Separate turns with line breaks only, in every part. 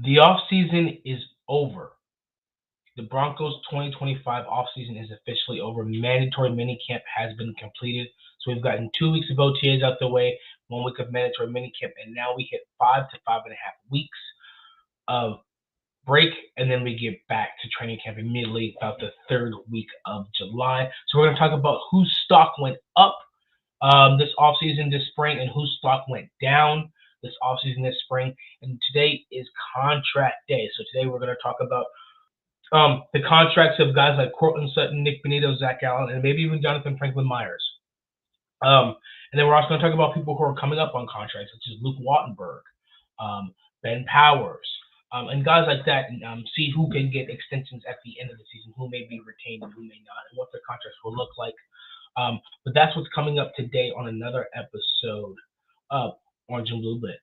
The offseason is over. The Broncos 2025 offseason is officially over. Mandatory minicamp has been completed. So we've gotten 2 weeks of OTAs out the way, 1 week of mandatory minicamp, and now we hit 5 to 5.5 weeks of break, and then we get back to training camp immediately about the 3rd week of July. So we're going to talk about whose stock went up this offseason this spring and whose stock went down this offseason this spring. And today is contract day. So today we're going to talk about the contracts of guys like Courtland Sutton, Nick Bonito, Zach Allen, and maybe even Jonathan Franklin Myers. And then we're also going to talk about people who are coming up on contracts, such as Luke Wattenberg, Ben Powers, and guys like that, and see who can get extensions at the end of the season, who may be retained and who may not, and what their contracts will look like. But that's what's coming up today on another episode of Orange and Blue Blitz.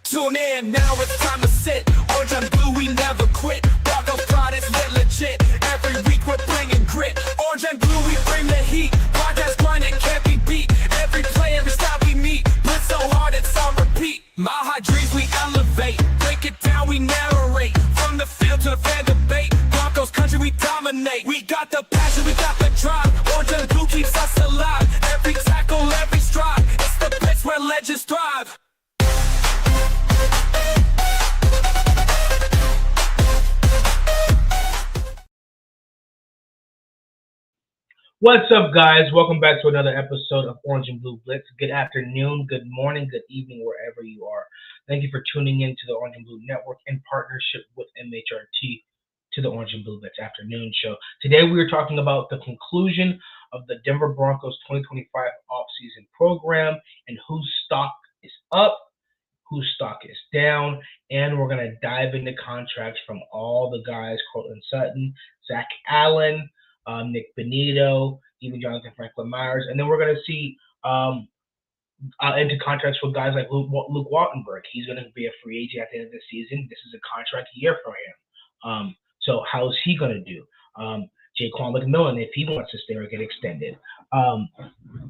Tune in, now it's time to sit. Orange and blue, we never quit. Broncos pride is lit legit. Every week we're bringing grit. Orange and blue, we bring the heat. Podcast grinding can't be beat. Every play, every stop we meet. Blitz so hard it's on repeat. My high dreams we elevate. Break it down, we narrate. From the field to the fan debate. Broncos Country, we dominate. We got the passion, we got the drive. Orange and blue keeps us alive. Every tackle, every stride. It's the Blitz where legends thrive.
What's up, guys? Welcome back to another episode of Orange and Blue Blitz. Good afternoon, good morning, good evening, wherever you are. Thank you for tuning in to the Orange and Blue Network in partnership with MHRT to the Orange and Blue Blitz afternoon show. Today we are talking about the conclusion of the Denver Broncos 2025 offseason program and whose stock is up, whose stock is down, and we're going to dive into contracts from all the guys, Courtland Sutton, Zach Allen, Nick Bonito, even Jonathan Franklin Myers, and then we're going to see into contracts with guys like Luke Wattenberg. He's going to be a free agent at the end of the season. This is a contract year for him. So how is he going to do? Jaquan McMillan, if he wants to stay or get extended,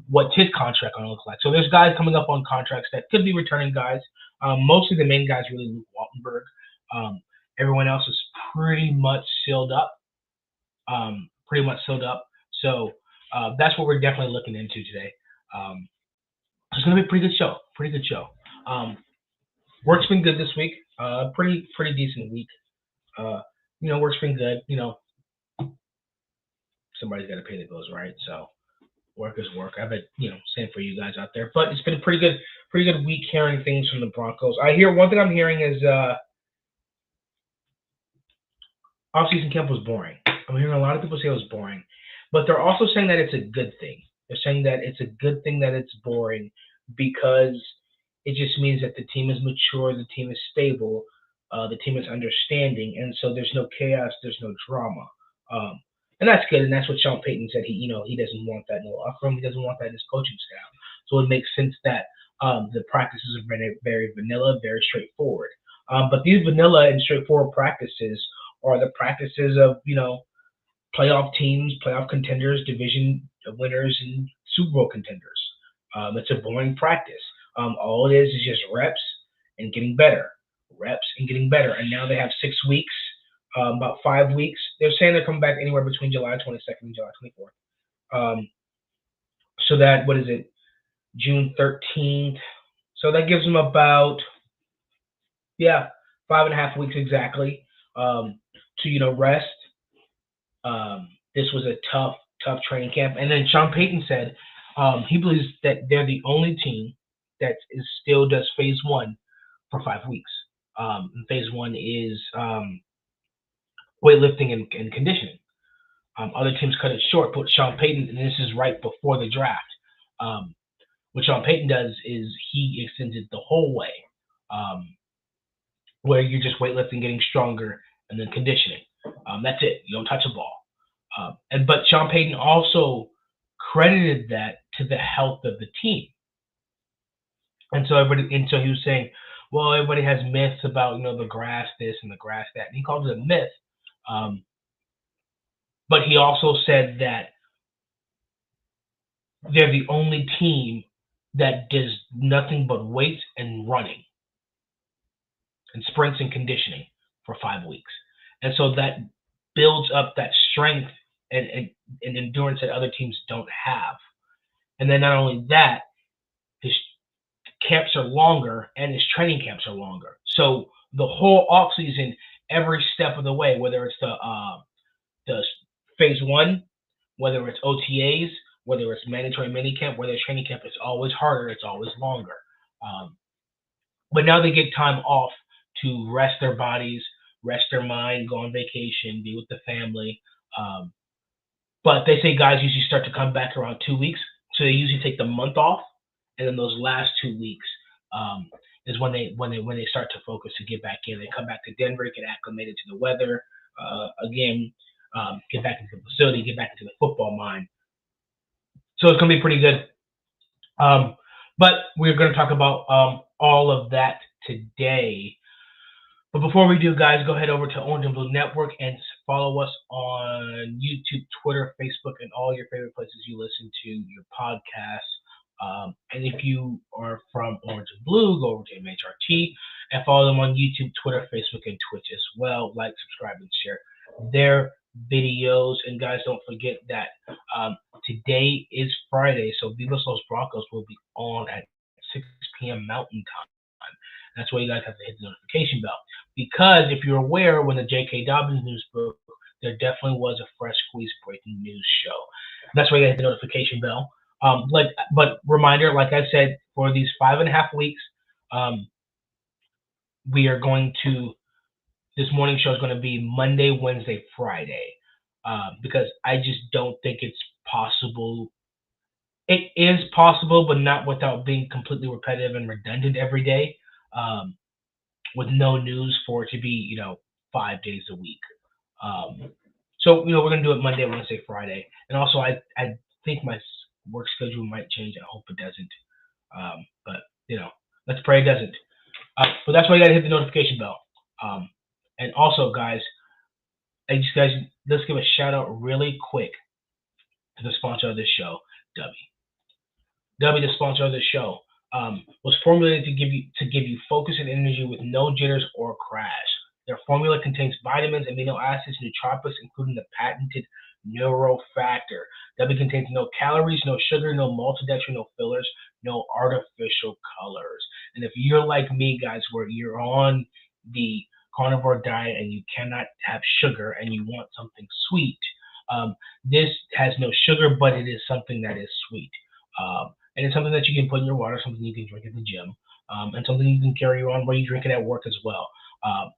what's his contract going to look like? So there's guys coming up on contracts that could be returning guys. Mostly the main guys really Luke Wattenberg. Everyone else is pretty much sealed up. So that's what we're definitely looking into today. It's going to be a pretty good show. Work's been good this week. Pretty decent week. Work's been good. Somebody's got to pay the bills, right? So work is work. I bet, same for you guys out there. But it's been a pretty good week hearing things from the Broncos. One thing I'm hearing is offseason camp was boring. I'm hearing a lot of people say it was boring, but they're also saying that it's a good thing. They're saying that it's a good thing that it's boring because it just means that the team is mature, the team is stable, the team is understanding, and so there's no chaos, there's no drama. And that's good, and that's what Sean Payton said. He doesn't want that in the locker room. He doesn't want that in his coaching staff. So it makes sense that the practices are very, very vanilla, very straightforward. But these vanilla and straightforward practices are the practices of, playoff teams, playoff contenders, division winners, and Super Bowl contenders. It's a boring practice. All it is just reps and getting better. And now they have 6 weeks, about 5 weeks. They're saying they're coming back anywhere between July 22nd and July 24th. So that, June 13th. So that gives them about, 5.5 weeks exactly to, rest. This was a tough training camp. And then Sean Payton said he believes that they're the only team that still does phase 1 for 5 weeks. And phase 1 is weightlifting and conditioning. Other teams cut it short, but Sean Payton, and this is right before the draft, What Sean Payton does is he extends it the whole way, where you're just weightlifting, getting stronger, and then conditioning. That's it. You don't touch a ball. But Sean Payton also credited that to the health of the team. And so he was saying, well, everybody has myths about the grass this and the grass that, and he called it a myth. But he also said that they're the only team that does nothing but weights and running and sprints and conditioning for 5 weeks. And so that builds up that strength and endurance that other teams don't have. And then not only that, his camps are longer and his training camps are longer. So the whole off season, every step of the way, whether it's the phase 1, whether it's OTAs, whether it's mandatory minicamp, whether it's training camp, it's always harder, it's always longer. But now they get time off to rest their bodies, rest their mind, go on vacation, be with the family. But they say guys usually start to come back around 2 weeks. So they usually take the month off, and then those last 2 weeks is when they start to focus to get back in. They come back to Denver, get acclimated to the weather again, get back into the facility, get back into the football mind. So it's going to be pretty good. But we're going to talk about all of that today. But before we do, guys, go ahead over to Orange and Blue Network and follow us on YouTube, Twitter, Facebook, and all your favorite places you listen to your podcasts. And if you are from Orange and Blue, go over to MHRT and follow them on YouTube, Twitter, Facebook, and Twitch as well. Like, subscribe, and share their videos. And guys, don't forget that today is Friday, so Viva Broncos will be on at 6 p.m. Mountain Time. That's why you guys have to hit the notification bell. Because if you're aware, when the J.K. Dobbins news broke, there definitely was a fresh squeeze breaking news show. That's why you hit the notification bell. But reminder, like I said, for these 5.5 weeks, we are going to. This morning show is going to be Monday, Wednesday, Friday, because I just don't think it's possible. It is possible, but not without being completely repetitive and redundant every day. With no news for it to be, 5 days a week. So, we're going to do it Monday, Wednesday, Friday. And also, I think my work schedule might change. I hope it doesn't. But, let's pray it doesn't. But that's why you got to hit the notification bell. And also, guys, let's give a shout out really quick to the sponsor of this show, W. W, the sponsor of this show, was formulated to give you focus and energy with no jitters or crash. Their formula contains vitamins, amino acids, nootropics, including the patented neurofactor. W contains no calories, no sugar, no maltodextrin, no fillers, no artificial colors. And if you're like me, guys, where you're on the carnivore diet and you cannot have sugar and you want something sweet, this has no sugar, but it is something that is sweet. And it's something that you can put in your water, something you can drink at the gym, and something you can carry on where you drink it at work as well.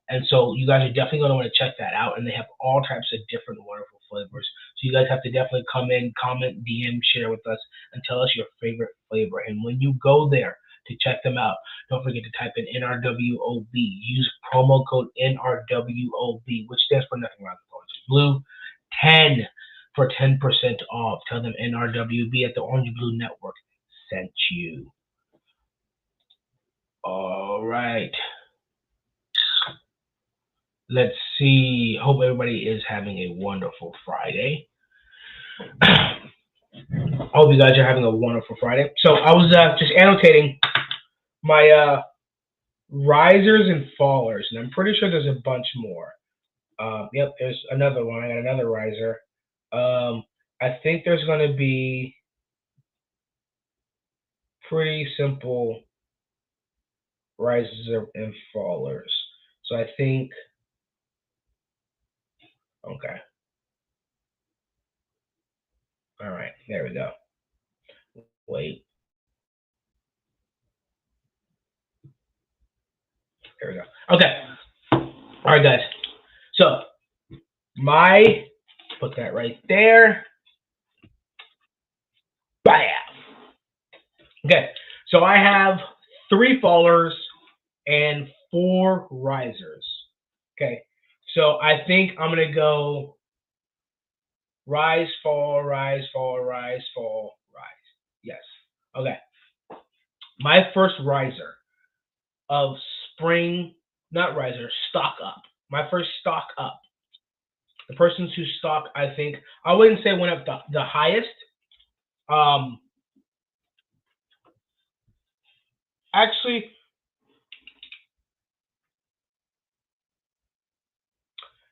And so you guys are definitely going to want to check that out. And they have all types of different wonderful flavors. So you guys have to definitely come in, comment, DM, share with us, and tell us your favorite flavor. And when you go there to check them out, don't forget to type in NRWOB. Use promo code NRWOB, which stands for nothing wrong with Orange and Blue, 10 for 10% off. Tell them NRWB at the Orange and Blue Network sent you. All right. Let's see. Hope everybody is having a wonderful Friday. I hope you guys are having a wonderful Friday. So I was just annotating my risers and fallers, and I'm pretty sure there's a bunch more. Yep, there's another one. I got another riser. I think there's going to be pretty simple risers and fallers. So I think, okay. All right, there we go. Wait. There we go. Okay. All right, guys. So put that right there. Bam. Okay, so I have 3 fallers and 4 risers. Okay, so I think I'm gonna go rise, fall, rise, fall, rise, fall, rise. Yes. Okay. My first riser of spring, not riser, stock up. My first stock up. The persons who stock, I think, I wouldn't say went up the highest. Um, actually,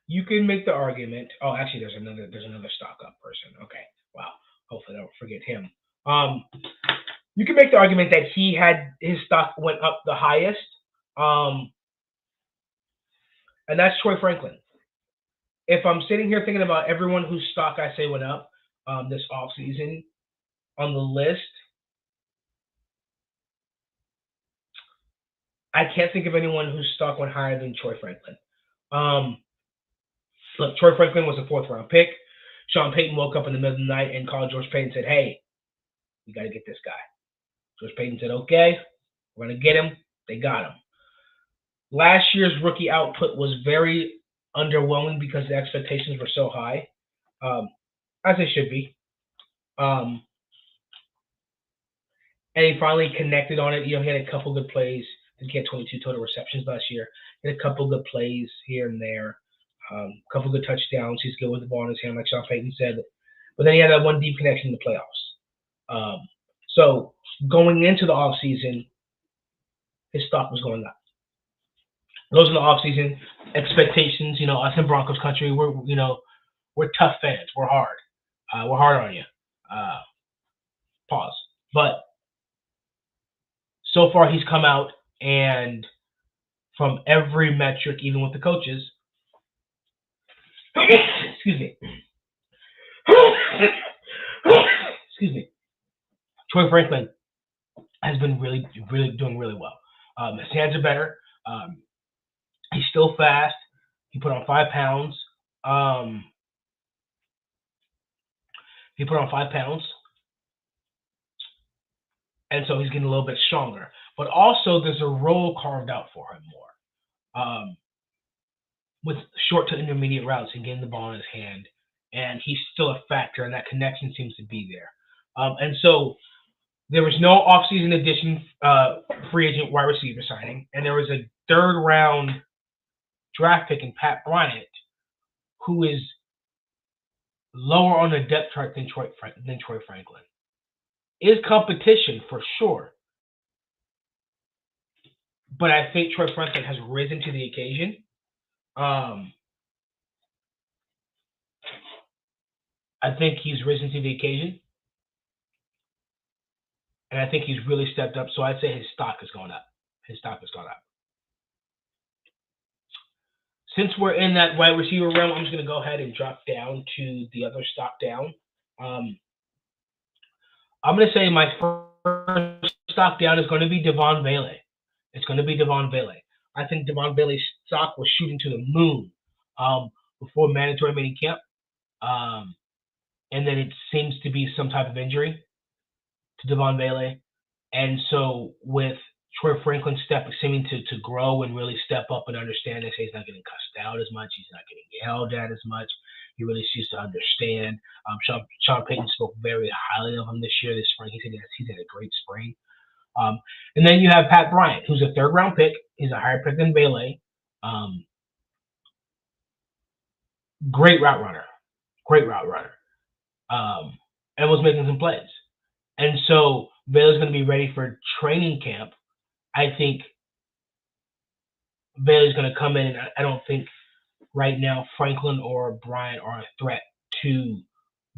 you can make the argument. Oh, actually, there's another stock up person. Okay, wow. Hopefully, I don't forget him. You can make the argument that he had his stock went up the highest, and that's Troy Franklin. If I'm sitting here thinking about everyone whose stock I say went up this offseason on the list, I can't think of anyone whose stock went higher than Troy Franklin. Look, Troy Franklin was a 4th-round pick. Sean Payton woke up in the middle of the night and called George Payton and said, hey, we got to get this guy. George Payton said, okay, we're going to get him. They got him. Last year's rookie output was very underwhelming because the expectations were so high, as they should be. And he finally connected on it. He had a couple good plays. He had 22 total receptions last year. He had a couple good plays here and there. A couple good touchdowns. He's good with the ball in his hand, like Sean Payton said. But then he had that one deep connection in the playoffs. So going into the offseason, his stock was going up. Those in the offseason expectations, us in Broncos Country, we're tough fans. We're hard. We're hard on you. Pause. But so far, he's come out and from every metric, even with the coaches, excuse me. Excuse me. Troy Franklin has been really doing really well. His hands are better. He's still fast. He put on 5 pounds. And so he's getting a little bit stronger. But also, there's a role carved out for him more. With short to intermediate routes and getting the ball in his hand. And he's still a factor, and that connection seems to be there. And so there was no offseason addition free agent wide receiver signing, and there was a 3rd-round draft pick in Pat Bryant, who is lower on the depth chart than Troy Franklin. Is competition for sure, but I think Troy Franklin has risen to the occasion. I think he's risen to the occasion, and I think he's really stepped up. So I'd say his stock is going up. Since we're in that wide receiver realm, I'm just going to go ahead and drop down to the other stock down. I'm going to say my first stock down is going to be Devon Bailey. It's going to be Devon Bailey. I think Devon Bailey's stock was shooting to the moon before mandatory mini camp. And then it seems to be some type of injury to Devon Bailey. And so with Troy Franklin seeming to grow and really step up and understand, they say he's not getting cussed out as much. He's not getting yelled at as much. He really seems to understand. Sean Payton spoke very highly of him this spring. He said he's had a great spring. And then you have Pat Bryant, who's a 3rd-round pick. He's a higher pick than Bailey. Great route runner. And was making some plays. And so Bailey's going to be ready for training camp. I think Bailey's going to come in, and I don't think right now Franklin or Bryant are a threat to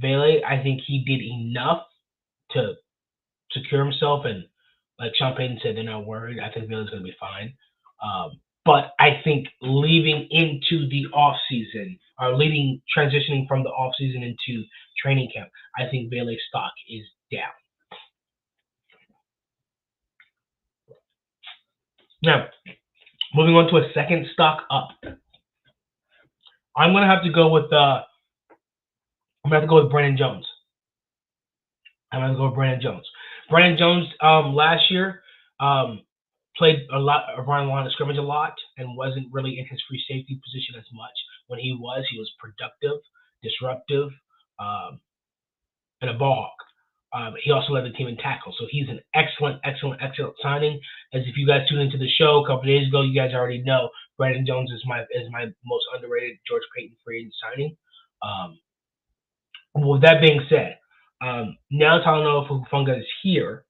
Bailey. I think he did enough to secure himself, and like Sean Payton said, they're not worried. I think Bailey's going to be fine. But I think leaving into the offseason, or transitioning from the offseason into training camp, I think Bailey's stock is down. Now, moving on to a second stock up. I'm going to have to go with Brandon Jones. Brandon Jones last year played a lot around the line of scrimmage a lot and wasn't really in his free safety position as much. When he was productive, disruptive, um, and a ball hawk. He also led the team in tackles, so he's an excellent signing. As if you guys tuned into the show a couple of days ago, you guys already know Brandon Jones is my most underrated George Payton free agent signing. With that being said, now Talanoa Hufanga is here,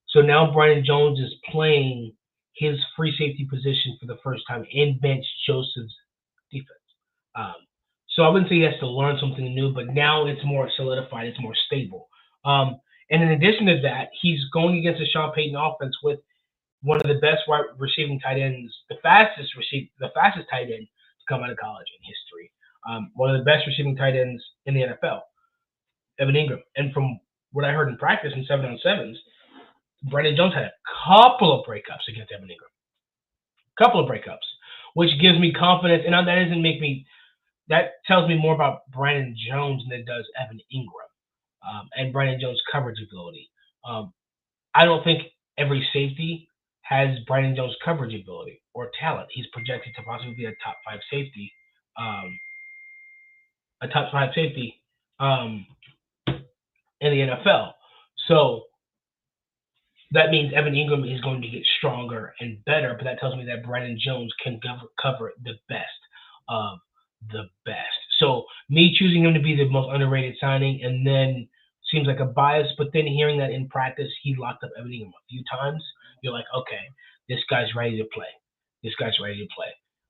so now Brandon Jones is playing his free safety position for the first time in bench Joseph's defense. So I wouldn't say he has to learn something new, but now it's more solidified, it's more stable. And in addition to that, he's going against the Sean Payton offense with one of the best wide receiving tight ends, the fastest tight end to come out of college in history. One of the best receiving tight ends in the NFL, Evan Ingram. And from what I heard in practice in 7-on-7s, Brandon Jones had a couple of breakups against Evan Ingram. Couple of breakups, which gives me confidence. And that tells me more about Brandon Jones than it does Evan Ingram and Brandon Jones' coverage ability. I don't think every safety has Brandon Jones' coverage ability or talent. He's projected to possibly be a top five safety in the NFL. So that means Evan Ingram is going to get stronger and better, but that tells me that Brandon Jones can cover the best of the best. So me choosing him to be the most underrated signing, and then seems like a bias, but then hearing that in practice he locked up Evan Ingram a few times, you're like, okay, this guy's ready to play.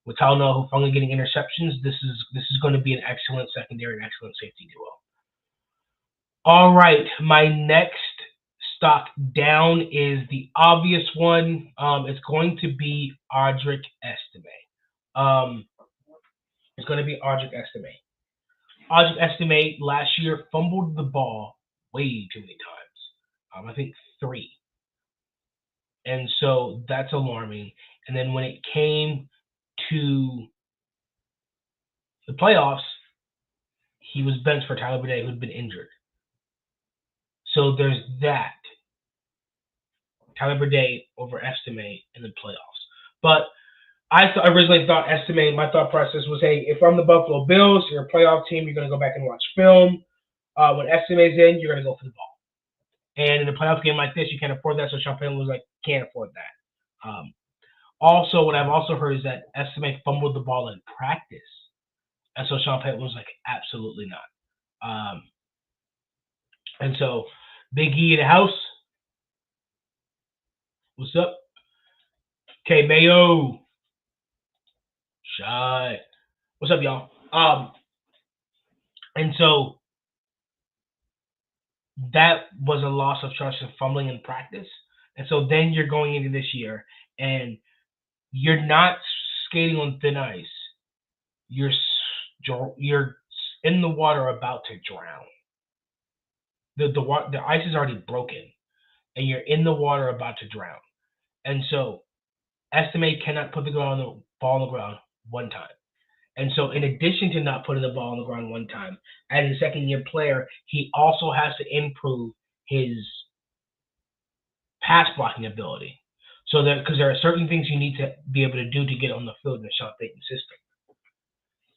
With Talanoa Hufanga getting interceptions, this is going to be an excellent secondary and excellent safety duo. All right, my next stock down is the obvious one. It's going to be Audric Estime. It's going to be Audric Estime. Audric Estime last year fumbled the ball way too many times. I think 3. And so that's alarming. And then when it came to the playoffs, he was benched for Tyler Bidet, who'd been injured. So there's that. Tyler Bidet over Estime in the playoffs. But I originally thought Estime, my thought process was, hey, if I'm the Buffalo Bills, you're a playoff team, you're going to go back and watch film. When Estime's in, you're going to go for the ball. And in a playoff game like this, you can't afford that, so Sean Payton was like, can't afford that. Also, what I've also heard is that Estime fumbled the ball in practice. And so Sean Payton was like, absolutely not. And so Big E in the house. What's up? Okay, Mayo. Shy. What's up, y'all? And so that was a loss of trust of fumbling in practice. And so then you're going into this year and you're not skating on thin ice. You're in the water about to drown. The ice is already broken and you're in the water about to drown. And so Estime cannot put the ball on the ground one time. And so in addition to not putting the ball on the ground one time, as a second-year player, he also has to improve his pass blocking ability. So because there are certain things you need to be able to do to get on the field in the Sean Payton system.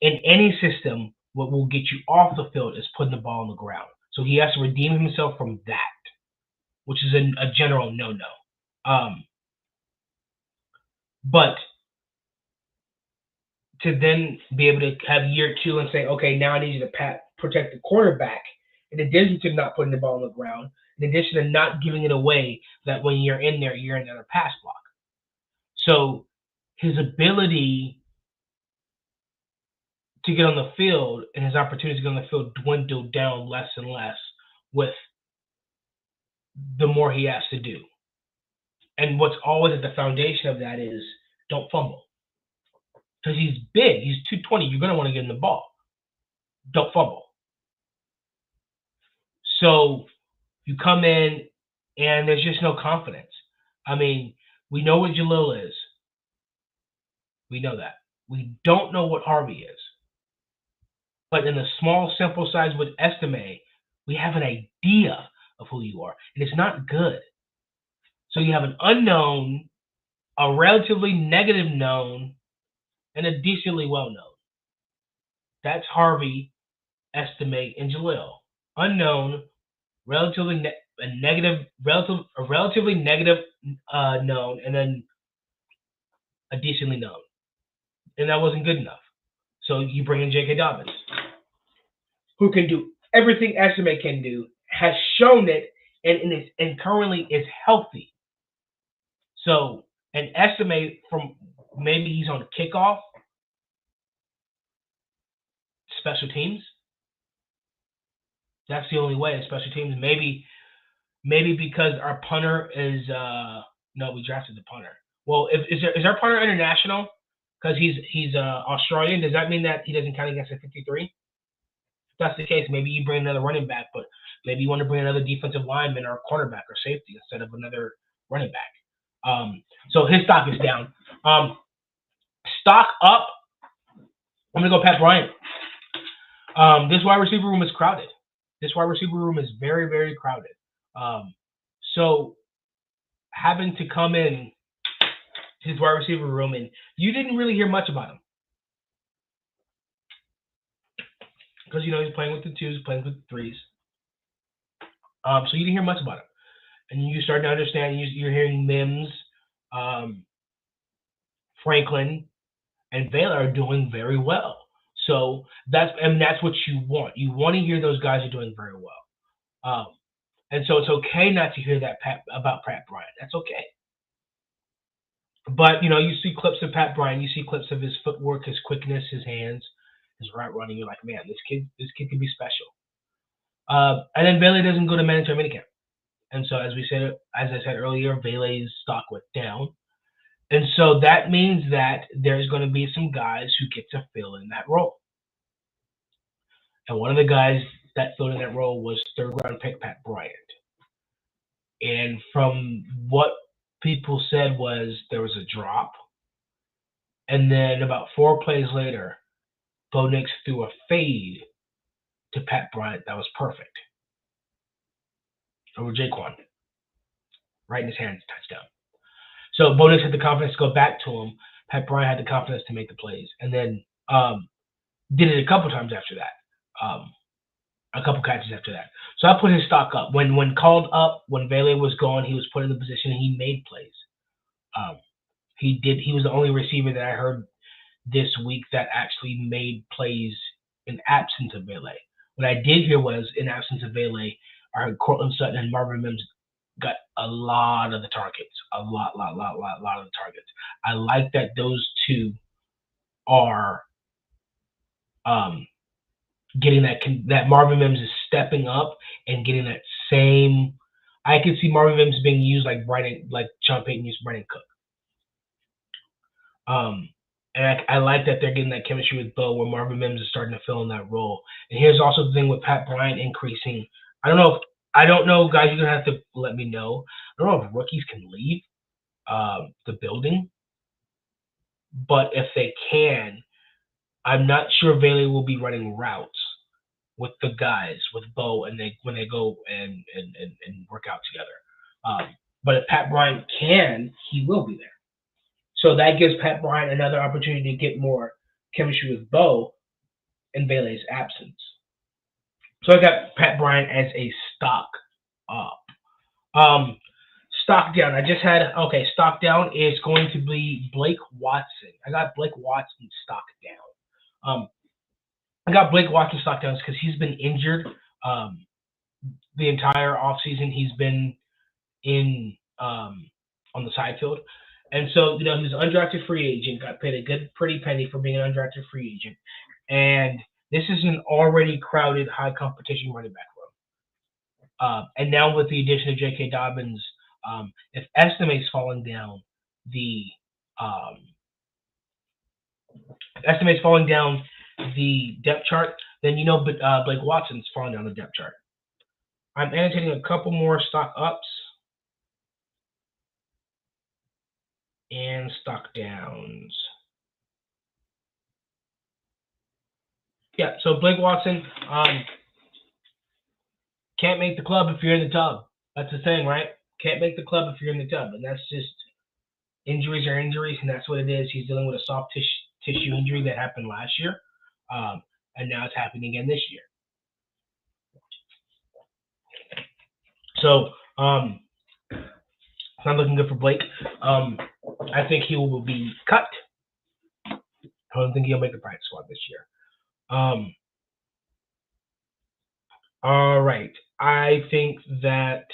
In any system, what will get you off the field is putting the ball on the ground. So he has to redeem himself from that, which is a general no-no. But to then be able to have year 2 and say, okay, now I need you to protect the quarterback, in addition to not putting the ball on the ground, in addition to not giving it away, that when you're in there, you're in a pass block. So his ability to get on the field and his opportunity to get on the field dwindled down less and less with the more he has to do. And what's always at the foundation of that is don't fumble. Because he's big. He's 220. You're going to want to get him the ball. Don't fumble. So you come in and there's just no confidence. I mean, we know what Jalil is. We know that. We don't know what Harvey is. But in the small sample size with Estime, we have an idea of who you are, and it's not good. So you have an unknown, a relatively negative known, and a decently well known. That's Harvey, Estimate, and Jalil. Unknown, relatively relatively negative known, and then a decently known, and that wasn't good enough. So you bring in J.K. Dobbins, who can do everything Estimate can do, has shown it, and currently is healthy. So an Estimate from maybe he's on kickoff, special teams. That's the only way in special teams. Maybe because our punter is no, we drafted the punter. Well, is our punter international? Because he's Australian. Does that mean that he doesn't count against the 53? If that's the case, maybe you bring another running back, but maybe you want to bring another defensive lineman or cornerback or safety instead of another running back. So his stock is down. Stock up. I'm gonna go Pat Bryant. This wide receiver room is crowded. This wide receiver room is very, very crowded. So having to come in his wide receiver room, and you didn't really hear much about him because he's playing with the twos, playing with the threes. So you didn't hear much about him, and you started to understand. You're hearing Mims, Franklin, and Baylor are doing very well. So that's what you want. You want to hear those guys are doing very well. And so it's okay not to hear that about Pat Bryant. That's okay. But you see clips of Pat Bryant, you see clips of his footwork, his quickness, his hands, his route running. You're like, man, this kid can be special. And then Bailey doesn't go to mandatory minicamp. And so as I said earlier, Bailey's stock went down. And so that means that there's going to be some guys who get to fill in that role. And one of the guys that filled in that role was third-round pick Pat Bryant. And from what people said was there was a drop. And then about 4 plays later, Bo Nix threw a fade to Pat Bryant that was perfect. Over Jaquan. Right in his hands, touchdown. So Bo Nix had the confidence to go back to him. Pat Bryant had the confidence to make the plays. And then did it a couple times after that. A couple catches after that. So I put his stock up. When called up, when Vele was gone, he was put in the position and he made plays. He was the only receiver that I heard this week that actually made plays in absence of Vele. What I did hear was, in absence of Vele, I heard Cortland Sutton and Marvin Mims got a lot of the targets. A lot of the targets. I like that those two are getting that Marvin Mims is stepping up and getting that same. I could see Marvin Mims being used like Sean Payton used Brandon Cook. And I like that they're getting that chemistry with Bo, where Marvin Mims is starting to fill in that role. And here's also the thing with Pat Bryant increasing. I don't know, guys. You're gonna have to let me know. I don't know if rookies can leave the building, but if they can, I'm not sure Bailey will be running routes with the guys, with Bo, and when they go and work out together. But if Pat Bryant can, he will be there. So that gives Pat Bryant another opportunity to get more chemistry with Bo in Bailey's absence. So I got Pat Bryant as a stock up. Stock down. Stock down is going to be Blake Watson. I got Blake Watson stock down. I got Blake Watson stock down because he's been injured the entire offseason. He's been in on the side field. And so, he's an undrafted free agent, got paid a good pretty penny for being an undrafted free agent. And this is an already crowded, high competition running back room. And now with the addition of J.K. Dobbins, if Estimate's falling down the depth chart, then Blake Watson's falling down the depth chart. I'm annotating a couple more stock ups and stock downs. Yeah, so Blake Watson, Can't make the club if you're in the tub. That's the thing, right? Can't make the club if you're in the tub, and that's just injuries are injuries, and that's what it is. He's dealing with a soft tissue injury that happened last year, and now it's happening again this year. So it's not looking good for Blake. I think he will be cut. I don't think he'll make the practice squad this year. All right. I think that.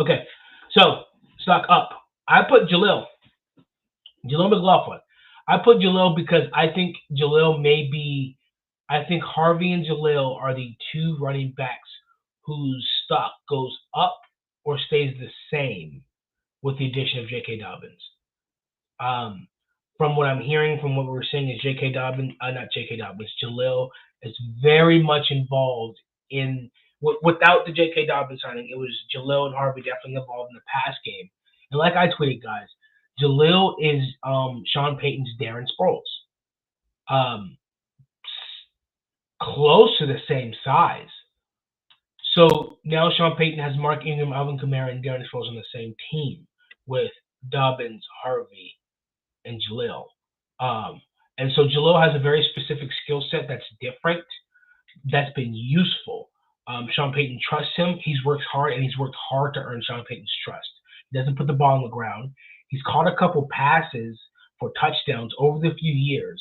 Okay. So stock up. I put Jalil McLaughlin. I put Jalil because I think Jalil may be. I think Harvey and Jalil are the two running backs whose stock goes up or stays the same with the addition of J.K. Dobbins. From what I'm hearing, from what we're seeing, is Jalil is very much involved in. Without the J.K. Dobbins signing, it was Jalil and Harvey definitely involved in the pass game. And like I tweeted, guys, Jalil is Sean Payton's Darren Sproles. Close to the same size. So now Sean Payton has Mark Ingram, Alvin Kamara, and Darren Sproles on the same team with Dobbins, Harvey, and Jalil. And so Jalil has a very specific skill set that's different, that's been useful. Sean Payton trusts him. He's worked hard, and he's worked hard to earn Sean Payton's trust. He doesn't put the ball on the ground. He's caught a couple passes for touchdowns over the few years.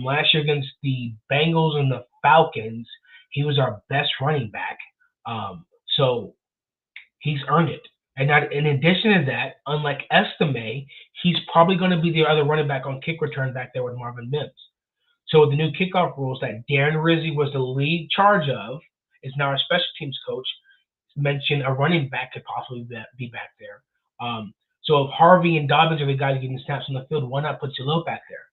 Last year against the Bengals and the Falcons, he was our best running back. So he's earned it. And in addition to that, unlike Estime, he's probably going to be the other running back on kick return back there with Marvin Mims. So with the new kickoff rules that Darren Rizzi was the lead charge of, is now our special teams coach, mentioned a running back could possibly be back there. So if Harvey and Dobbins are the guys getting snaps on the field, why not put Jalil back there?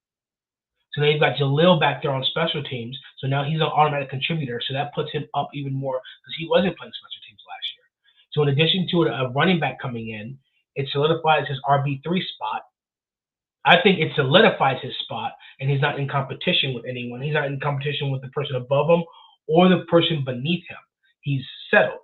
So now you've got Jalil back there on special teams. So now he's an automatic contributor. So that puts him up even more because he wasn't playing special teams last year. So in addition to a running back coming in, it solidifies his RB3 spot. I think it solidifies his spot, and he's not in competition with anyone. He's not in competition with the person above him or the person beneath him. He's settled.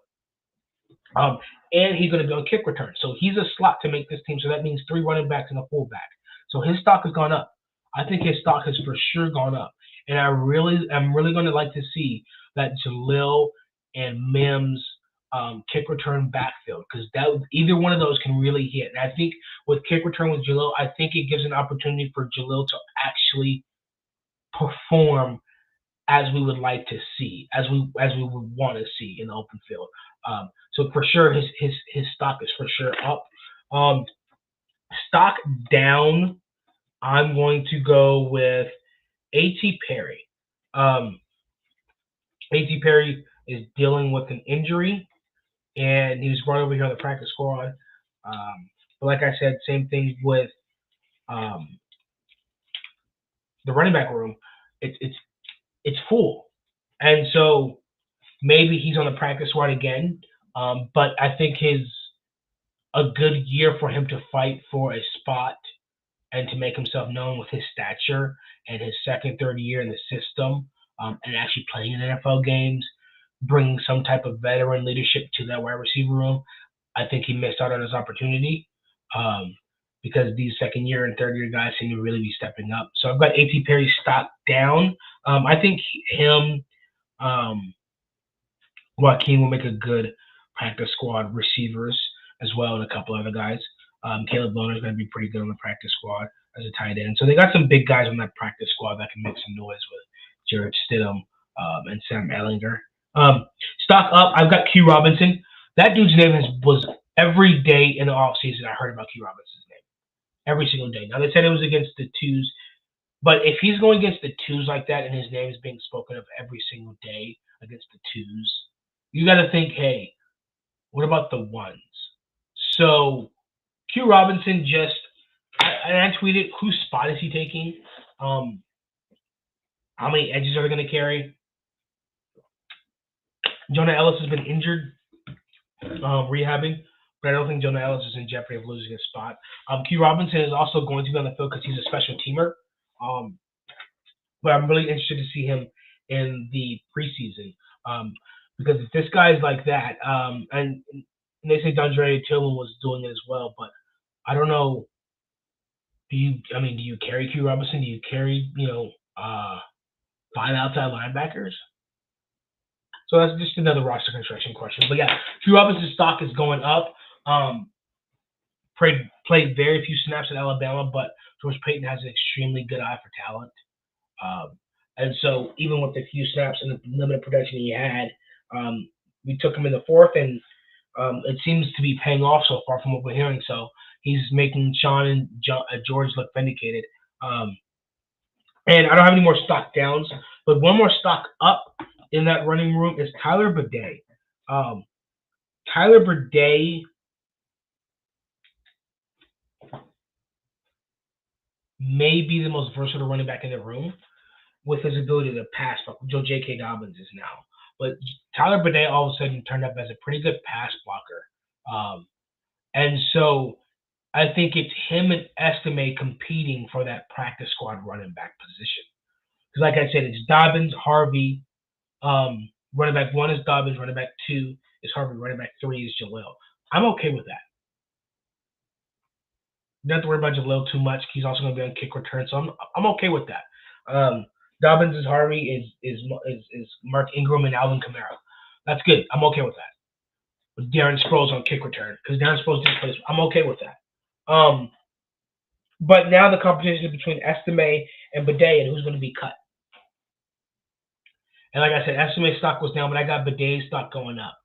And he's going to be on kick return. So he's a slot to make this team. So that means 3 running backs and a fullback. So his stock has gone up. I think his stock has for sure gone up. And I'm really going to like to see that Jalil and Mims kick return backfield, because either one of those can really hit. And I think with kick return with Jalil, I think it gives an opportunity for Jalil to actually perform as we would like to see, as we would want to see in the open field. So for sure, his stock is for sure up. Stock down, I'm going to go with A.T. Perry. A.T. Perry is dealing with an injury, and he was brought over here on the practice squad. But like I said, same thing with the running back room. It's full, and so maybe he's on the practice squad again. But I think a good year for him to fight for a spot and to make himself known with his stature and his second, third year in the system, and actually playing in NFL games, bringing some type of veteran leadership to that wide receiver room. I think he missed out on his opportunity because these second year and third year guys seem to really be stepping up. So I've got A.T. Perry's stock down. I think him, Joaquin will make a good practice squad receivers as well, and a couple other guys. Caleb Loner is going to be pretty good on the practice squad as a tight end. So they got some big guys on that practice squad that can make some noise with Jared Stidham and Sam Ehlinger. Stock up, I've got Q Robinson. That dude's name was every day in the offseason I heard about Q Robinson's name. Every single day. Now, they said it was against the twos, but if he's going against the twos like that and his name is being spoken of every single day against the twos, you got to think, hey, what about the ones? So Q Robinson I tweeted, whose spot is he taking? How many edges are they going to carry? Jonah Ellis has been injured, rehabbing, but I don't think Jonah Ellis is in jeopardy of losing his spot. Q Robinson is also going to be on the field because he's a special teamer. But I'm really interested to see him in the preseason Because if this guy's like that, and they say Dondre Tillman was doing it as well, but I don't know. Do you carry Q Robinson? Do you carry, five outside linebackers? So that's just another roster construction question. But yeah, Q Robinson's stock is going up. Played very few snaps at Alabama, but George Payton has an extremely good eye for talent. And so even with the few snaps and the limited production he had, we took him in the fourth, and it seems to be paying off so far from what we're hearing. So he's making Sean and George look vindicated. And I don't have any more stock downs, but one more stock up in that running room is Tyler Bidet. Tyler Bidet may be the most versatile running back in the room with his ability to pass. Joe J.K. Dobbins is now. But Tyler Bidet all of a sudden turned up as a pretty good pass blocker. And so I think it's him and Estime competing for that practice squad running back position. Because like I said, it's Dobbins, Harvey. Running back 1 is Dobbins. Running back 2 is Harvey. Running back 3 is Jaleel. I'm okay with that. You don't have to worry about Jaleel too much. He's also going to be on kick return, so I'm okay with that. Dobbins is Harvey, is Mark Ingram and Alvin Kamara. That's good. I'm okay with that. With Darren Sproles on kick return, because Darren Sproles did play. I'm okay with that. But now the competition is between Estime and Bidet, and who's going to be cut. And like I said, Estime's stock was down, but I got Bidet's stock going up.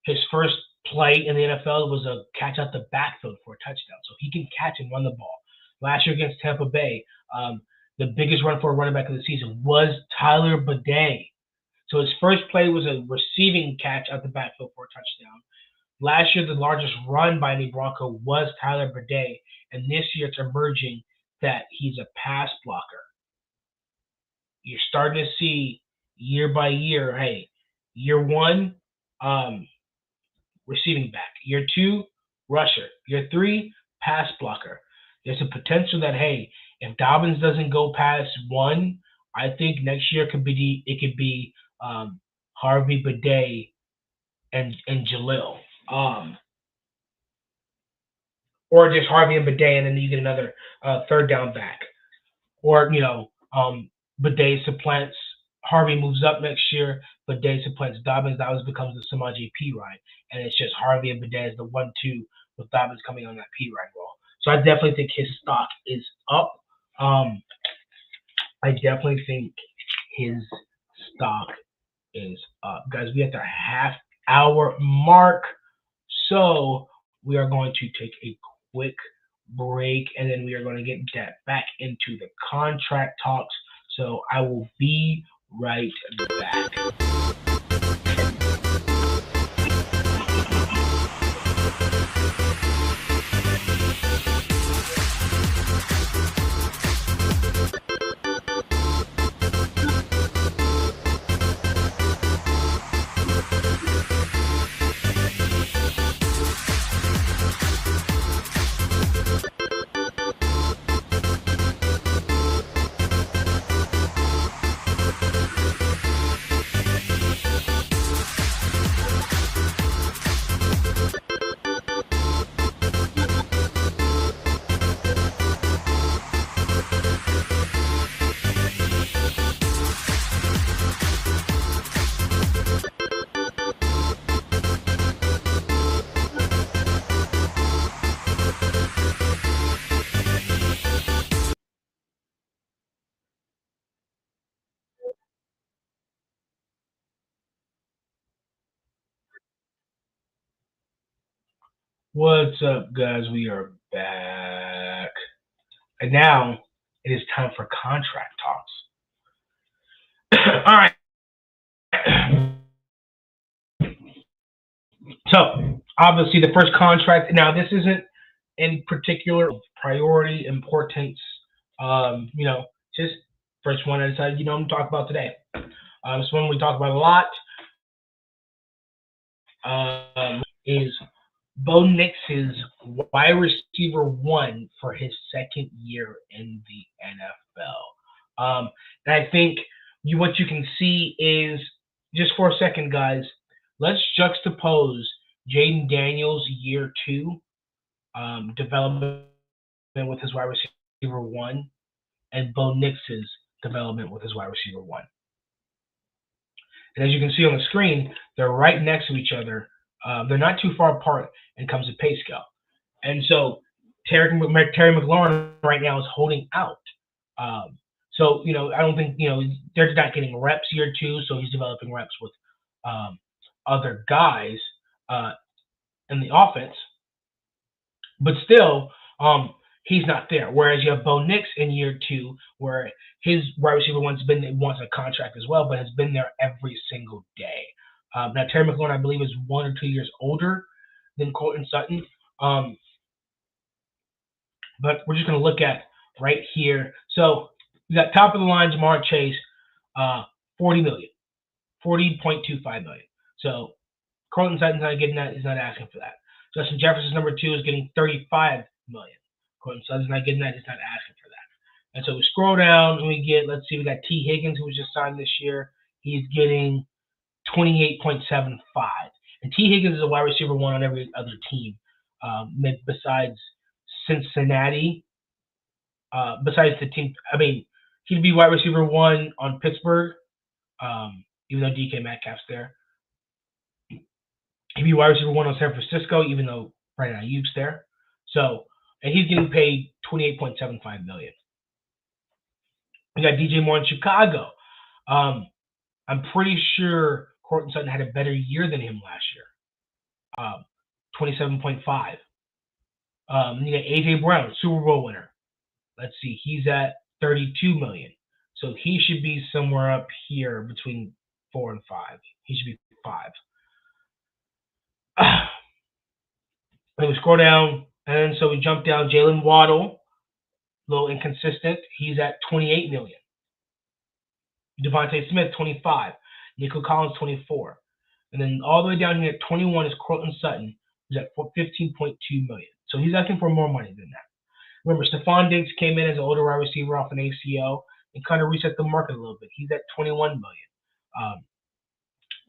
His first play in the NFL was a catch out the backfield for a touchdown, so he can catch and run the ball. Last year against Tampa Bay, the biggest run for a running back of the season was Tyler Bidet. So his first play was a receiving catch out the backfield for a touchdown. Last year, the largest run by any Bronco was Tyler Bidet, and this year it's emerging that he's a pass blocker. You're starting to see year by year, hey, year 1, receiving back. Year 2, rusher. Year 3, pass blocker. There's a potential that, hey, if Dobbins doesn't go past 1, I think next year it could be Harvey, Bidet, and Jaleel. Or just Harvey and Bidet, and then you get another third down back. Or, Bidet supplants, Harvey moves up next year, Bidet supplants Dobbins becomes the Samaje Perine. And it's just Harvey and Bidet as the 1-2 with Dobbins coming on that Perine role. So I definitely think his stock is up. I definitely think his stock is up. Guys, we at the half-hour mark. So we are going to take a quick break, and then we are going to get that back into the contract talks. So I will be right back. What's up, guys? We are back. And now it is time for contract talks. All right. So, obviously, the first contract. Now, this isn't in particular priority, importance. Just first one I decided, I'm going to talk about today. This one we talk about a lot. Is Bo Nix's wide receiver 1 for his second year in the NFL. And I think what you can see is just for a second, guys, let's juxtapose Jaden Daniels' year 2 development with his wide receiver 1 and Bo Nix's development with his wide receiver 1. And as you can see on the screen, they're right next to each other. They're not too far apart when it comes to pay scale. And so Terry McLaurin right now is holding out. So, I don't think, they're not getting reps year 2, so he's developing reps with other guys in the offense. But still, he's not there. Whereas you have Bo Nix in year 2, where his wide receiver wants a contract as well, but has been there every single day. Now, Terry McLaurin, I believe, is 1 or 2 years older than Courtland Sutton. But we're just going to look at right here. So we got top of the line, Jamar Chase, $40 million, $40.25 million. So Courtland Sutton's not getting that. He's not asking for that. Justin Jefferson's number 2 is getting $35 million. Courtland Sutton's not getting that. He's not asking for that. And so we scroll down and we get, let's see, we got T. Higgins, who was just signed this year. He's getting $28.75. And T. Higgins is a wide receiver 1 on every other team besides Cincinnati. Besides the team, he'd be wide receiver 1 on Pittsburgh, even though DK Metcalf's there. He'd be wide receiver 1 on San Francisco, even though Brandon Ayuk's there. So, and he's getting paid $28.75 million. We got DJ Moore in Chicago. I'm pretty sure Courtland Sutton had a better year than him last year. 27.5. You got AJ Brown, Super Bowl winner. Let's see, he's at $32 million. So he should be somewhere up here between 4 and 5. He should be 5. Then we scroll down, and so we jump down. Jalen Waddle, a little inconsistent. He's at $28 million. Devontae Smith, 25. Nico Collins, 24. And then all the way down here at 21 is Courtland Sutton, who's at $15.2 million. So he's asking for more money than that. Remember, Stephon Diggs came in as an older wide receiver off an ACL and kind of reset the market a little bit. He's at $21 million.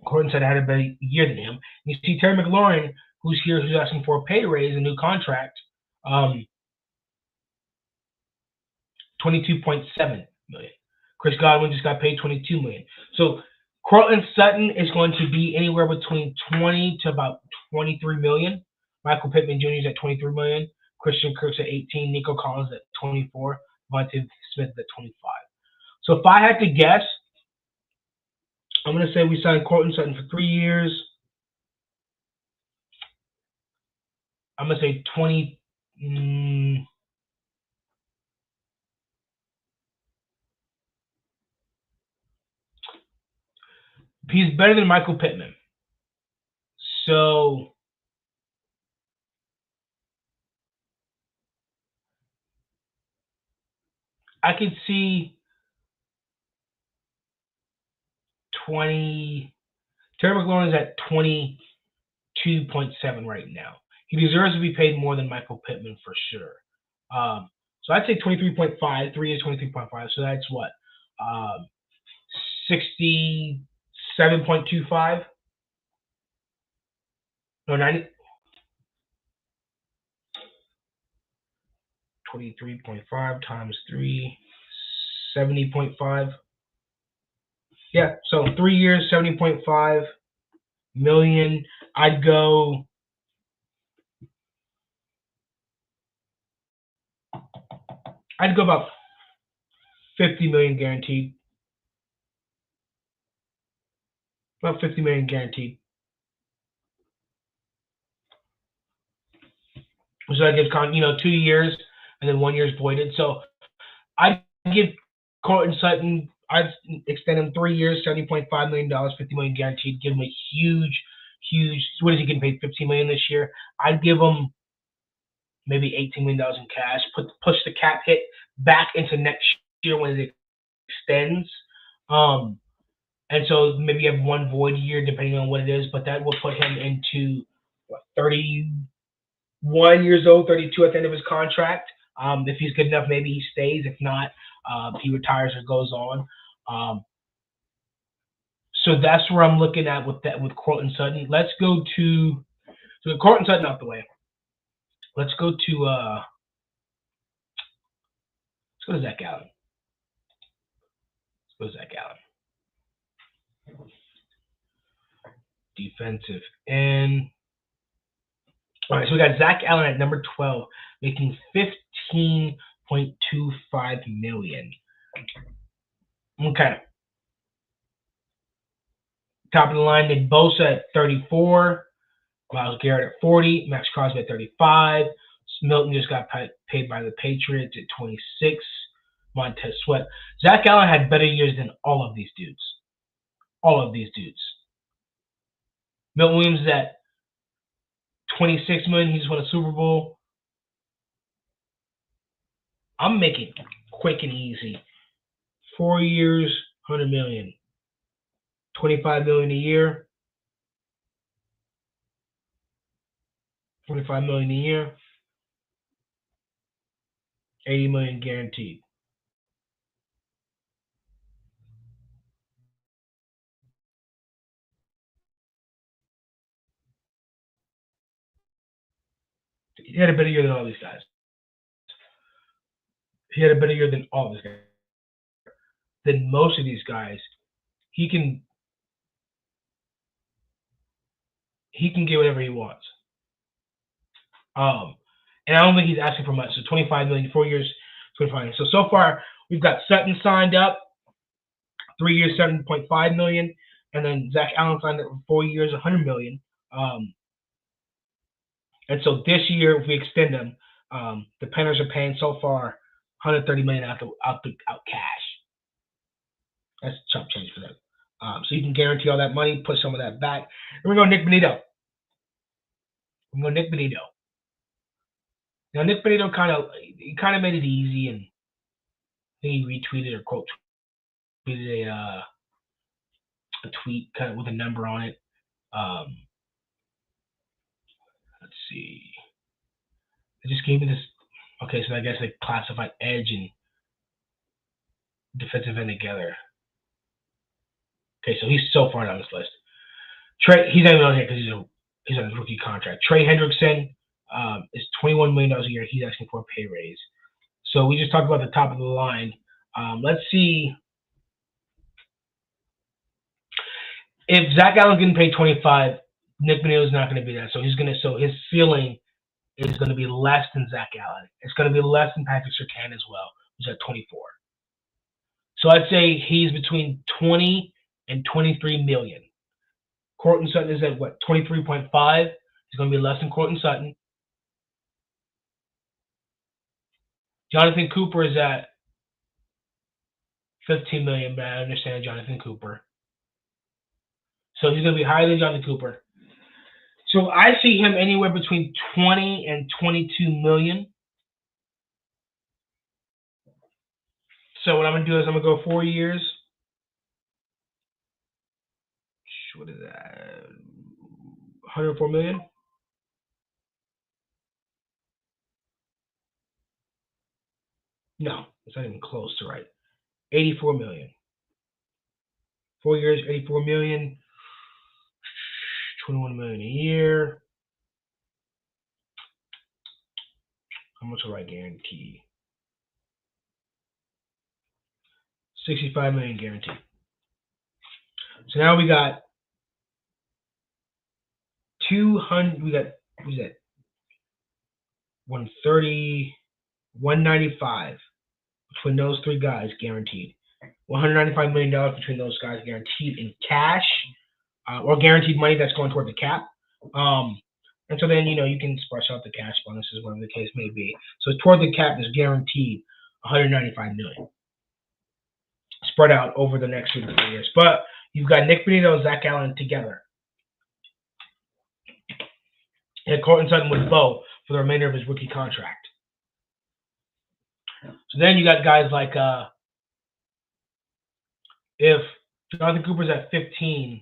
Courtland Sutton had a better year than him. And you see Terry McLaurin, who's here, who's asking for a pay raise, a new contract, $22.7 million. Chris Godwin just got paid $22 million. So Courtland Sutton is going to be anywhere between 20 to about $23 million. Michael Pittman Jr. is at $23 million. Christian Kirk's at 18. Nico Collins at 24. Devontae Smith at 25. So if I had to guess, I'm going to say we signed Courtland Sutton for 3 years. I'm going to say 20. He's better than Michael Pittman. So I could see 20. Terry McLaurin is at 22.7 right now. He deserves to be paid more than Michael Pittman for sure. So I'd say 23.5. 3 years, 23.5. So that's what? 67.25? No, 90. 23.5 times 3, 70.5. Yeah, so 3 years, 70.5 million. I'd go about 50 million guaranteed. About 50 million guaranteed. So that gives 2 years and then 1 year is voided. So I'd give Courtland Sutton, I'd extend him 3 years, $70.5 million, $50 million guaranteed, give him a huge, what is he getting paid, $15 million this year? I'd give him maybe $18 million in cash, push the cap hit back into next year when it extends. And so maybe you have one void year depending on what it is, but that will put him into 31 years old, 32 at the end of his contract. If he's good enough, maybe he stays. If not, he retires or goes on. So that's where I'm looking at with Courtland Sutton. Let's go to Courtland Sutton out the way. Let's go to Zach Allen. Defensive end. All right, so we got Zach Allen at number 12, making $15.25 million. Okay. Top of the line, Nick Bosa at 34, Myles Garrett at 40, Max Crosby at 35. Milton just got paid by the Patriots at 26. Montez Sweat. Zach Allen had better years than all of these dudes. Milton Williams is at $26 million. He just won a Super Bowl. I'm making it quick and easy. 4 years, $100 million. $25 million a year. $25 million a year. $80 million guaranteed. He had a better year than all these guys. Than most of these guys. He can get whatever he wants. And I don't think he's asking for much. So $25 million, 4 years, $25 million. So far we've got Sutton signed up, 3 years, $7.5 million, and then Zach Allen signed up for 4 years, $100 million. And so this year, if we extend them, the Panthers are paying so far $130 million out cash. That's chump change for them. So you can guarantee all that money, put some of that back. And we're going Nick Bonito. Now Nick Bonito kind of made it easy, and I think he retweeted or quote tweeted a tweet kind of with a number on it. Let's see. They just gave me this. Okay, so I guess they classified edge and defensive end together. Okay, so he's so far down this list. Trey, he's not even on here because he's on his rookie contract. Trey Hendrickson is $21 million a year. He's asking for a pay raise. So we just talked about the top of the line. Let's see if Zach Allen's getting paid 25. Nick Bonito is not going to be that. So his ceiling is going to be less than Zach Allen. It's going to be less than Patrick Surtain as well, who's at 24. So I'd say he's between 20 and 23 million. Courtland Sutton is at what, 23.5? He's going to be less than Courtland Sutton. Jonathan Cooper is at 15 million, but I understand Jonathan Cooper. So he's going to be higher than Jonathan Cooper. So I see him anywhere between 20 and 22 million. So what I'm going to do is I'm going to go 4 years. What is that? 104 million? No, it's not even close to right. 84 million. 4 years, 84 million. 21 million a year. How much will I guarantee? 65 million guaranteed. So now we got 200. We got, who's that? 130, 195 between those three guys guaranteed. $195 million between those guys guaranteed in cash or guaranteed money that's going toward the cap. And so then, you can spread out the cash bonuses, whatever the case may be. So toward the cap is guaranteed $195 million spread out over the next 3 to 4 years. But you've got Nick Bonito and Zach Allen together. And Courtland Sutton with Bo for the remainder of his rookie contract. So then you got guys like if Jonathan Cooper's at 15,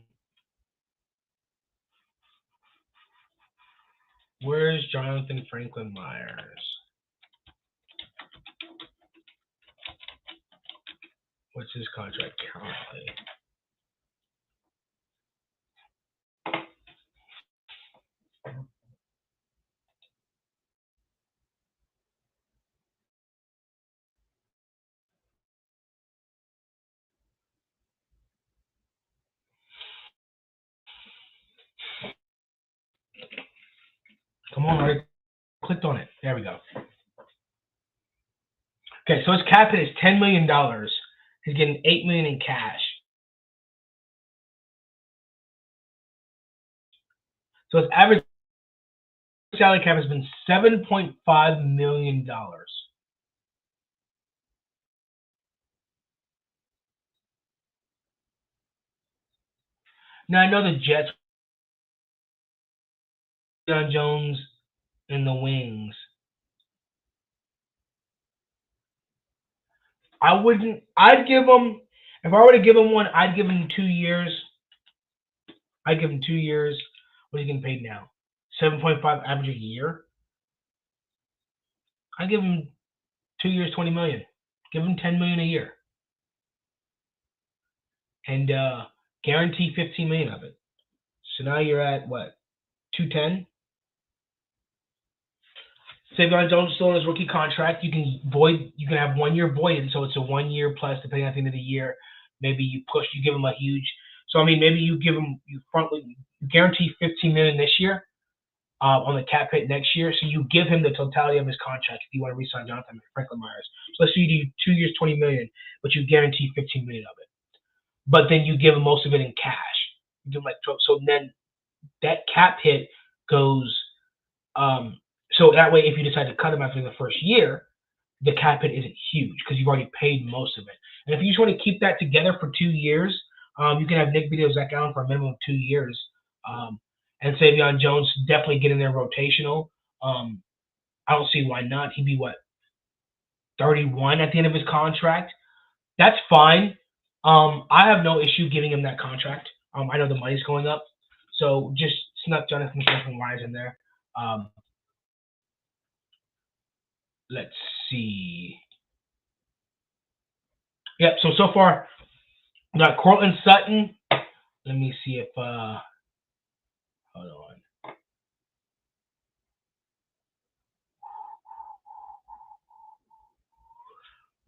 where's Jonathan Franklin Myers? What's his contract currently? Come on, I clicked on it. There we go. Okay, so his cap hit is $10 million. He's getting $8 million in cash. So his average salary cap has been $7.5 million. Now I know the Jets, John Jones, and the wings. I'd give him, if I were to give him one, I'd give him 2 years. I'd give him 2 years. What are you getting paid now? 7.5 average a year. I'd give him 2 years, $20 million. Give him $10 million a year. And guarantee $15 million of it. So now you're at what? 210? Savion Jones still in his rookie contract. You can have 1 year voided, so it's a 1 year plus depending at the end of the year. Maybe you give him a huge. So I mean, maybe you give him you guarantee $15 million this year on the cap hit next year. So you give him the totality of his contract if you want to re-sign Jonathan Franklin Myers. So let's say you do 2 years, $20 million, but you guarantee $15 million of it. But then you give him most of it in cash. You give him so then that cap hit goes. So that way, if you decide to cut him after the first year, the cap hit isn't huge because you've already paid most of it. And if you just want to keep that together for 2 years, you can have Nick Video, Zach Allen for a minimum of 2 years. And Savion Jones definitely get in there rotational. I don't see why not. He'd be, 31 at the end of his contract? That's fine. I have no issue giving him that contract. I know the money's going up. So just snuck Jonathan Franklin Myers in there. Let's see. Yep, so far, we got Cortland Sutton. Let me see if, hold on.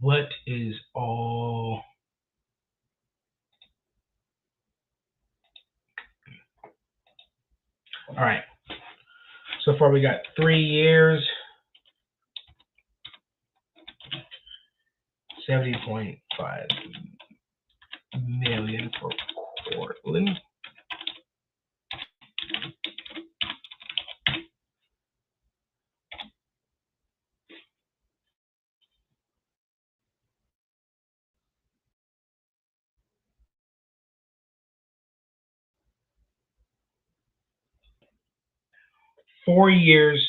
What is all... All right. So far, we got 3 years. 70.5 million for Cortland. $4 years,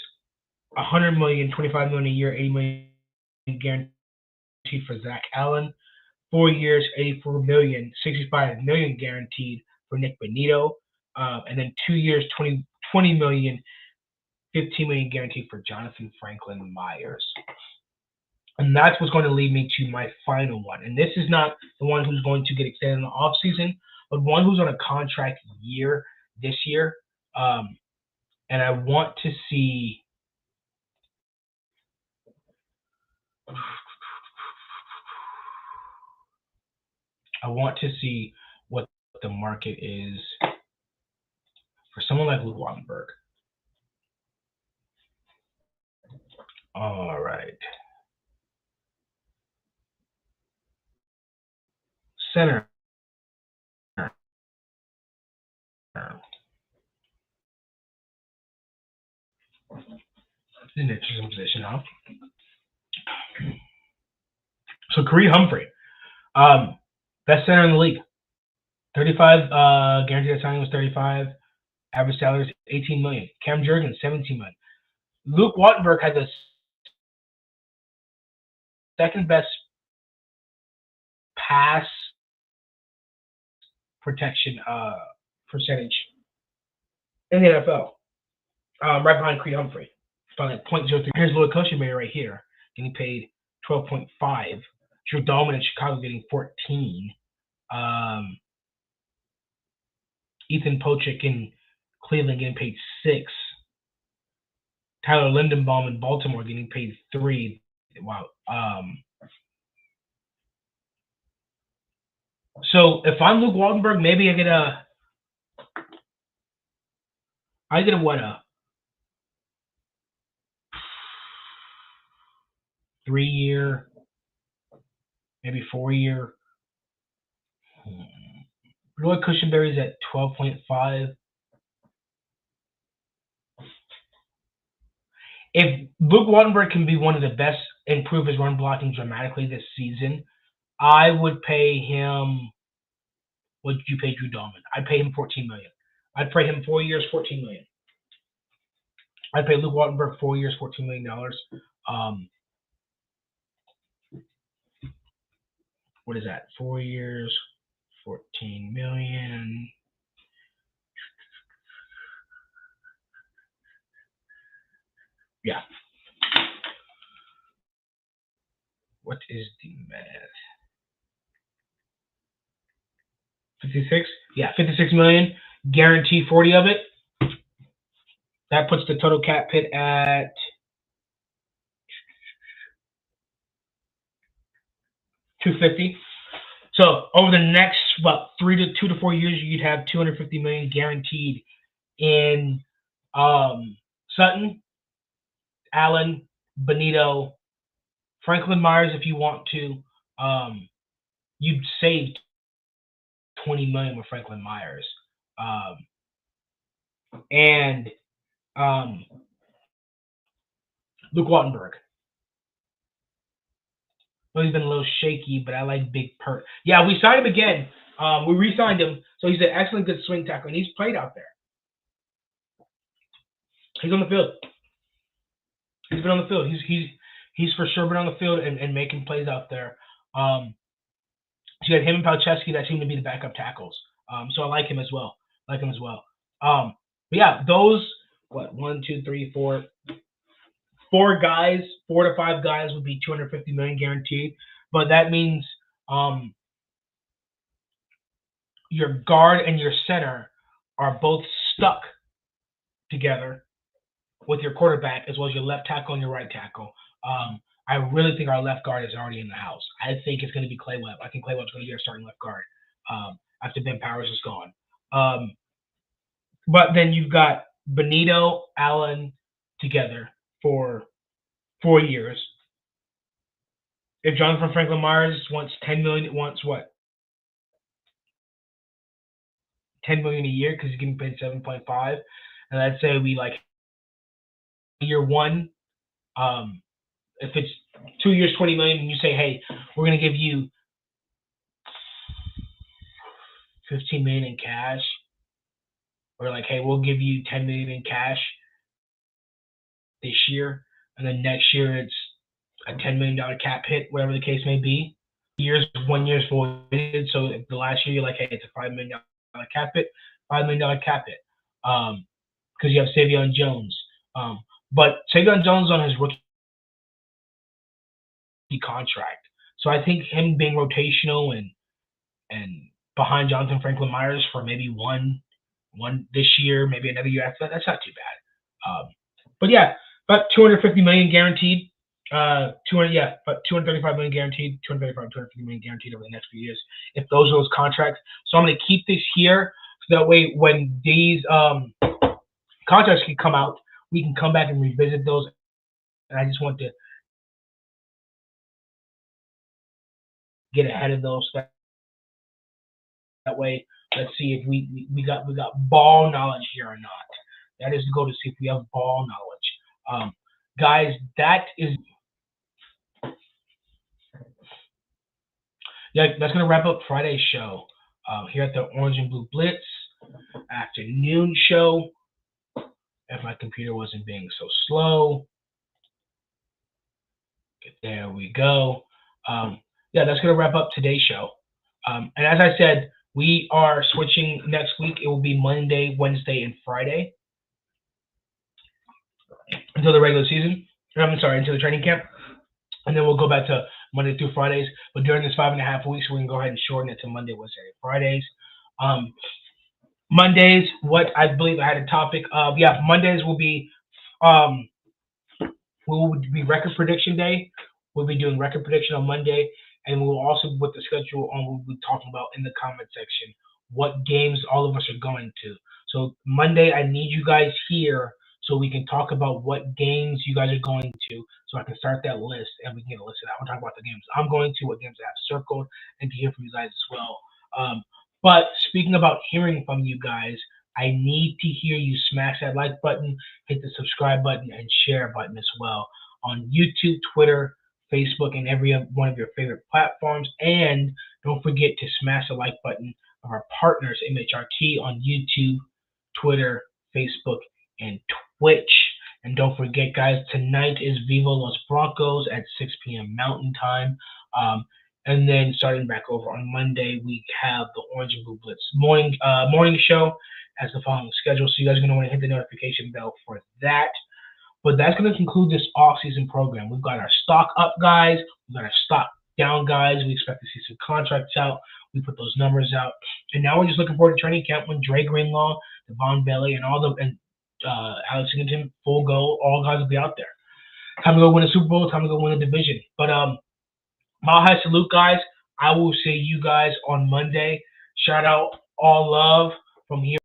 $100 million, $25 million a year, $80 million guaranteed for Zach Allen. 4 years, $84 million, $65 million guaranteed for Nick Benito. And then 2 years, $20 million, $15 million guaranteed for Jonathan Franklin Myers. And that's what's going to lead me to my final one. And this is not the one who's going to get extended in the offseason, but one who's on a contract year this year. And I want to see what the market is for someone like Luke Wattenberg. All right. Center. An interesting position, huh? So Kareem Humphrey, best center in the league. 35 guaranteed signing was 35. Average salary is $18 million. Cam Jurgens, $17 million. Luke Wattenberg had the second best pass protection percentage in the NFL, right behind Kareem Humphrey. About like 0.03. Here's Lloyd Cushenberry right here, getting paid 12.5. Drew Dalman in Chicago getting 14. Ethan Pochik in Cleveland getting paid 6. Tyler Lindenbaum in Baltimore getting paid 3. Wow. So if I'm Luke Wattenberg, maybe I get a what 3-year, maybe 4-year. Roy Cushenberry's at 12.5. If Luke Wattenberg can be one of the best, improve his run blocking dramatically this season, I would pay him. What did you pay Drew Dahlman? I'd pay him $14 million. I'd pay him 4 years, $14 million. I'd pay Luke Wattenberg 4 years, $14 million. What is that? 4 years, $14 million. Yeah. What is the math? 56? Yeah, $56 million. Guarantee 40 of it. That puts the total cap hit at $250. So over the next 2 to 4 years, you'd have $250 million guaranteed in Sutton, Allen, Benito, Franklin Myers. If you want to, you'd save $20 million with Franklin Myers, and Luke Wattenberg. Well, he's been a little shaky, but I like Big Pert. Yeah, we signed him again. We re-signed him, so he's an excellent, good swing tackle, and he's played out there. He's on the field. He's been on the field. He's for sure been on the field and making plays out there. So you got him and Palczewski that seem to be the backup tackles. So I like him as well. But yeah, those 4 guys, 4 to 5 guys would be $250 million guaranteed. But that means your guard and your center are both stuck together with your quarterback, as well as your left tackle and your right tackle. I really think our left guard is already in the house. I think it's going to be Clay Webb. I think Clay Webb's going to be our starting left guard after Ben Powers is gone. But then you've got Benito, Allen together for 4 years. If Jonathan Franklin Myers wants $10 million, what? $10 million a year because he's getting paid 7.5, and let's say we like year one. If it's 2 years, $20 million, and you say, hey, we're going to give you $15 million in cash, or like, hey, we'll give you $10 million in cash this year, and then next year it's a $10 million cap hit, whatever the case may be. 1 year's voided, so if the last year you're like, hey, it's a $5 million cap hit, $5 million cap hit, because you have Savion Jones. But Savion Jones on his rookie contract, so I think him being rotational and behind Jonathan Franklin Myers for maybe one this year, maybe another year after that's not too bad. But yeah, about $250 million guaranteed. About $235 million guaranteed, $250 million guaranteed over the next few years. If those are those contracts, so I'm going to keep this here so that way when these contracts can come out, we can come back and revisit those. And I just want to get ahead of those. That way, let's see if we got ball knowledge here or not. That is to go to see if we have ball knowledge. Guys, that's going to wrap up Friday's show here at the Orange and Blue Blitz afternoon show. If my computer wasn't being so slow. There we go. That's going to wrap up today's show. And as I said, we are switching next week. It will be Monday, Wednesday, and Friday until the regular season. Until the training camp. And then we'll go back to Monday through Fridays. But during this 5.5 weeks, we're going to go ahead and shorten it to Monday, Wednesday, and Fridays. Mondays, what I believe I had a topic of, Mondays will be record prediction day. We'll be doing record prediction on Monday. And we'll also, with the schedule on, we'll be talking about in the comment section what games all of us are going to. So Monday, I need you guys here so we can talk about what games you guys are going to, so I can start that list and we can get a list of that. We'll talk about the games I'm going to, what games I have circled, and to hear from you guys as well. But speaking about hearing from you guys, I need to hear you smash that like button, hit the subscribe button, and share button as well on YouTube, Twitter, Facebook, and every one of your favorite platforms. And don't forget to smash the like button of our partners, MHRT, on YouTube, Twitter, Facebook, and Twitch. And don't forget, guys, tonight is Viva Los Broncos at 6 p.m. Mountain Time. And then starting back over on Monday, we have the Orange and Blue Blitz morning show as the following schedule. So you guys are going to want to hit the notification bell for that. But that's going to conclude this off-season program. We've got our stock up guys. We've got our stock down guys. We expect to see some contracts out. We put those numbers out. And now we're just looking forward to training camp when Dre Greenlaw, Devon Bailey, and Alex Singleton, full go. All guys will be out there. Time to go win a Super Bowl. Time to go win a division. But mile high salute, guys. I will see you guys on Monday. Shout out, all love from here.